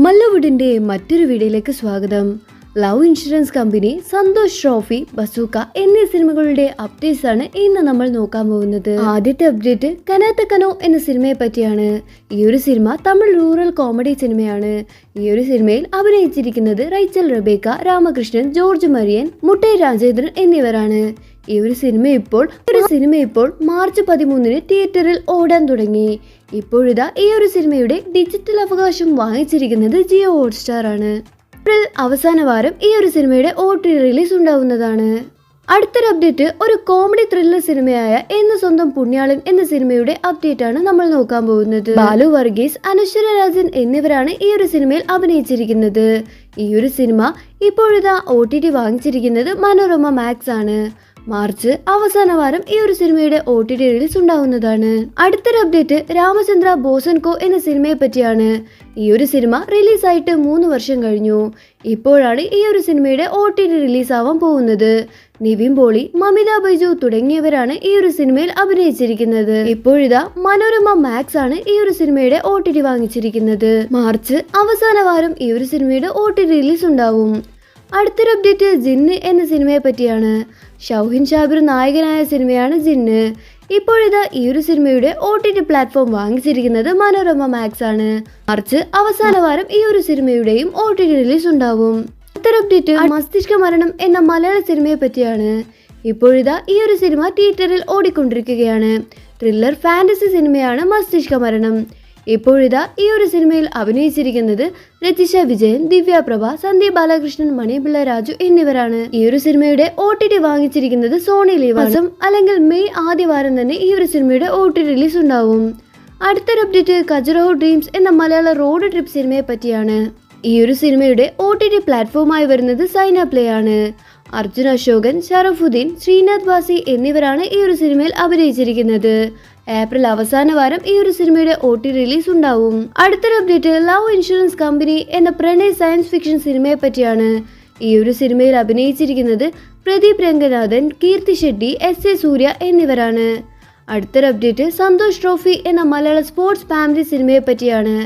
മല്ലവുഡിന്റെ മറ്റൊരു വീഡിയോയിലേക്ക് സ്വാഗതം. Love insurance company, Santhosh trophy, bazooka എന്നീ സിനിമകളുടെ അപ്ഡേറ്റ്സ് ആണ് ഇന്ന് നമ്മൾ നോക്കാൻ പോകുന്നത്. ആദ്യത്തെ അപ്ഡേറ്റ് കനാത്ത കനോ എന്ന സിനിമയെ പറ്റിയാണ്. ഈ ഒരു സിനിമ തമിഴ് റൂറൽ കോമഡി സിനിമയാണ്. ഈ ഒരു സിനിമയിൽ അഭിനയിച്ചിരിക്കുന്നത് Rachel Rebecca, Ramakrishnan, George Maryan, Mottai Rajendran എന്നിവരാണ്. ഈ ഒരു സിനിമ ഇപ്പോൾ മാർച്ച് 13 തിയേറ്ററിൽ ഓടാൻ തുടങ്ങി. ഇപ്പോഴിതാ ഈ ഒരു സിനിമയുടെ ഡിജിറ്റൽ അവകാശം വാങ്ങിച്ചിരിക്കുന്നത് ജിയോ ഹോട്ട്സ്റ്റാർ ആണ്. ഏപ്രിൽ അവസാന വാരം ഈ ഒരു സിനിമയുടെ OTT റിലീസ് ഉണ്ടാവുന്നതാണ്. അടുത്തൊരു അപ്ഡേറ്റ് ഒരു കോമഡി ത്രില്ലർ സിനിമയായ എന്ന് സ്വന്തം പുണ്യാളൻ എന്ന സിനിമയുടെ അപ്ഡേറ്റ് ആണ് നമ്മൾ നോക്കാൻ പോകുന്നത്. ബാലു വർഗീസ്, അനശ്വര രാജൻ എന്നിവരാണ് ഈ ഒരു സിനിമയിൽ അഭിനയിച്ചിരിക്കുന്നത്. ഈ ഒരു സിനിമ ഇപ്പോഴിതാ OTT വാങ്ങിച്ചിരിക്കുന്നത് മനോരമ മാക്സ് ആണ്. മാർച്ച് അവസാന വാരം ഈ ഒരു സിനിമയുടെ OTT റിലീസ് ഉണ്ടാവുന്നതാണ്. അടുത്തൊരു അപ്ഡേറ്റ് രാമചന്ദ്ര ബോസൻകോ എന്ന സിനിമയെ പറ്റിയാണ്. ഈ ഒരു സിനിമ റിലീസായിട്ട് 3 വർഷം കഴിഞ്ഞു. ഇപ്പോഴാണ് ഈ ഒരു സിനിമയുടെ OTT റിലീസ് ആവാൻ പോകുന്നത്. നിവിൻ പോളി, മമിത ബൈജു തുടങ്ങിയവരാണ് ഈ ഒരു സിനിമയിൽ അഭിനയിച്ചിരിക്കുന്നത്. ഇപ്പോഴിതാ മനോരമ മാക്സ് ആണ് ഈ ഒരു സിനിമയുടെ OTT വാങ്ങിച്ചിരിക്കുന്നത്. മാർച്ച് അവസാന വാരം ഈ ഒരു സിനിമയുടെ OTT റിലീസ് ഉണ്ടാവും. അടുത്തൊരു അപ്ഡേറ്റ് ജിന്ന് എന്ന സിനിമയെ പറ്റിയാണ്. ഷൗഹിൻ ഷാബിർ നായകനായ സിനിമയാണ് ജിന്ന്. ഇപ്പോഴിതാ ഈ ഒരു സിനിമയുടെ OTT പ്ലാറ്റ്ഫോം വാങ്ങിച്ചിരിക്കുന്നത് മനോരമ മാക്സ് ആണ്. മാർച്ച് അവസാന വാരം ഈ ഒരു സിനിമയുടെയും OTT റിലീസ് ഉണ്ടാവും. അടുത്തൊരു അപ്ഡേറ്റ് മസ്തിഷ്ക മരണം എന്ന മലയാള സിനിമയെ പറ്റിയാണ്. ഇപ്പോഴിതാ ഈ ഒരു സിനിമ തിയേറ്ററിൽ ഓടിക്കൊണ്ടിരിക്കുകയാണ്. ത്രില്ലർ ഫാന്റസി സിനിമയാണ് മസ്തിഷ്ക മരണം. ഇപ്പോഴിതാ ഈ ഒരു സിനിമയിൽ അഭിനയിച്ചിരിക്കുന്നത് രജിഷ വിജയൻ, ദിവ്യ പ്രഭ, സന്ദീപ് ബാലകൃഷ്ണൻ, മണിപിള്ള രാജു എന്നിവരാണ്. ഈ ഒരു സിനിമയുടെ OTT വാങ്ങിച്ചിരിക്കുന്നത് സോണി ലീവ് അല്ലെങ്കിൽ മെയ് ആദ്യ വാരം തന്നെ ഈ ഒരു സിനിമയുടെ OTT റിലീസ് ഉണ്ടാവും. അടുത്തൊരു അപ്ഡേറ്റ് ഖജുറാഹോ ഡ്രീംസ് എന്ന മലയാള റോഡ് ട്രിപ്പ് സിനിമയെ പറ്റിയാണ്. ഈ ഒരു സിനിമയുടെ OTT പ്ലാറ്റ്ഫോമായി വരുന്നത് സൈന പ്ലേ ആണ്. അർജുൻ അശോകൻ, ഷറഫുദ്ദീൻ, ശ്രീനാഥ് വാസി എന്നിവരാണ് ഈ ഒരു സിനിമയിൽ അഭിനയിച്ചിരിക്കുന്നത്. ഏപ്രിൽ അവസാന വാരം ഈ ഒരു സിനിമയുടെ OTT റിലീസ് ഉണ്ടാവും. അടുത്തൊരു അപ്ഡേറ്റ് ലവ് ഇൻഷുറൻസ് കമ്പനി എന്ന പ്രണയ സയൻസ് ഫിക്ഷൻ സിനിമയെ പറ്റിയാണ്. ഈ ഒരു സിനിമയിൽ അഭിനയിച്ചിരിക്കുന്നത് പ്രദീപ് രംഗനാഥൻ, കീർത്തി ഷെട്ടി, SA സൂര്യ എന്നിവരാണ്. അടുത്തൊരു അപ്ഡേറ്റ് സന്തോഷ് ട്രോഫി എന്ന മലയാള സ്പോർട്സ് ഫാമിലി സിനിമയെ പറ്റിയാണ്.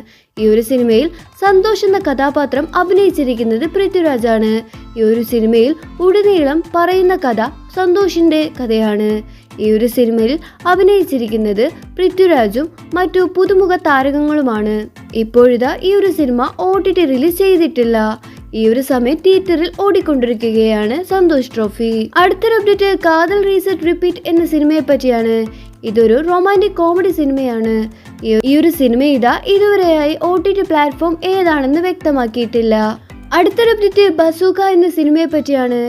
ഈ ഒരു സിനിമയിൽ സന്തോഷ് എന്ന കഥാപാത്രം അഭിനയിച്ചിരിക്കുന്നത് പൃഥ്വിരാജാണ്. ഈ ഒരു സിനിമയിൽ ഉടനീളം പറയുന്ന കഥ സന്തോഷിന്റെ കഥയാണ്. ഈ ഒരു സിനിമയിൽ അഭിനയിച്ചിരിക്കുന്നത് പൃഥ്വിരാജും മറ്റു പുതുമുഖ താരങ്ങളുമാണ്. ഇപ്പോഴിതാ ഈ ഒരു സിനിമ OTT റിലീസ് ചെയ്തിട്ടില്ല. ഈ ഒരു സമയം തിയേറ്ററിൽ ഓടിക്കൊണ്ടിരിക്കുകയാണ് സന്തോഷ് ട്രോഫി. അടുത്തൊരു അപ്ഡേറ്റ് കാതൽ റീസെറ്റ് റിപ്പീറ്റ് എന്ന സിനിമയെ പറ്റിയാണ്. ഇതൊരു റൊമാൻറ്റിക് കോമഡി സിനിമയാണ്. ഈ ഒരു സിനിമ ഇതുവരെയായി OTT പ്ലാറ്റ്ഫോം ഏതാണെന്ന് വ്യക്തമാക്കിയിട്ടില്ല. അടുത്തൊരു അപ്ഡേറ്റ് ബസൂക്ക എന്ന സിനിമയെ പറ്റിയാണ്.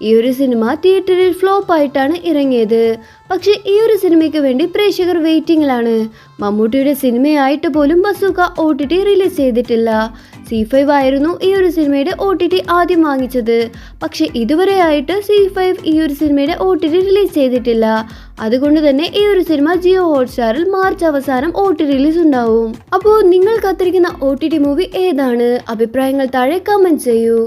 ഈ ഒരു സിനിമ തിയേറ്ററിൽ ഫ്ലോപ്പ് ആയിട്ടാണ് ഇറങ്ങിയത്. പക്ഷെ ഈ ഒരു സിനിമയ്ക്ക് വേണ്ടി പ്രേക്ഷകർ വെയിറ്റിംഗിലാണ്. മമ്മൂട്ടിയുടെ സിനിമയായിട്ട് പോലും ബസൂക്ക OTT റിലീസ് ചെയ്തിട്ടില്ല. C5 ആയിരുന്നു ഈ ഒരു സിനിമയുടെ OTT ആദ്യം വാങ്ങിച്ചത്. പക്ഷെ ഇതുവരെയായിട്ട് C5 ഈ ഒരു സിനിമയുടെ OTT റിലീസ് ചെയ്തിട്ടില്ല. അതുകൊണ്ട് തന്നെ ഈ ഒരു സിനിമ ജിയോ ഹോട്ട്സ്റ്റാറിൽ മാർച്ച് അവസാനം OTT റിലീസ് ഉണ്ടാവും. അപ്പോൾ നിങ്ങൾ കാത്തിരിക്കുന്ന OTT മൂവി ഏതാണ്? അഭിപ്രായങ്ങൾ താഴെ കമന്റ് ചെയ്യൂ.